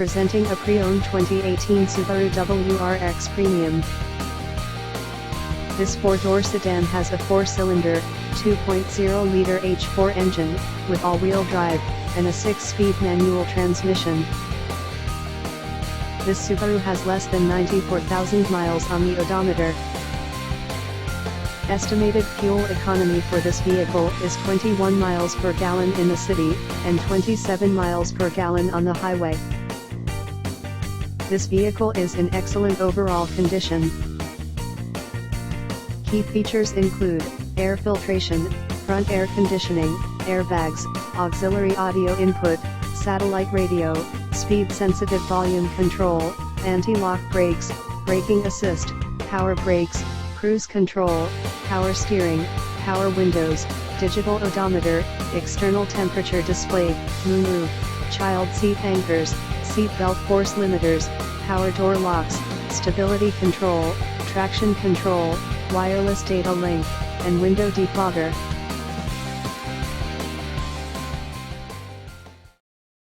Presenting a pre-owned 2018 Subaru WRX Premium. This four-door sedan has a four-cylinder, 2.0-liter H4 engine, with all-wheel drive, and a 6-speed manual transmission. This Subaru has less than 94,000 miles on the odometer. Estimated fuel economy for this vehicle is 21 miles per gallon in the city, and 27 miles per gallon on the highway. This vehicle is in excellent overall condition. Key features include air filtration, front air conditioning, airbags, auxiliary audio input, satellite radio, speed-sensitive volume control, anti-lock brakes, braking assist, power brakes, cruise control, power steering, power windows, digital odometer, external temperature display, moonroof, child seat anchors, seat belt force limiters, power door locks, stability control, traction control, wireless data link, and window defogger.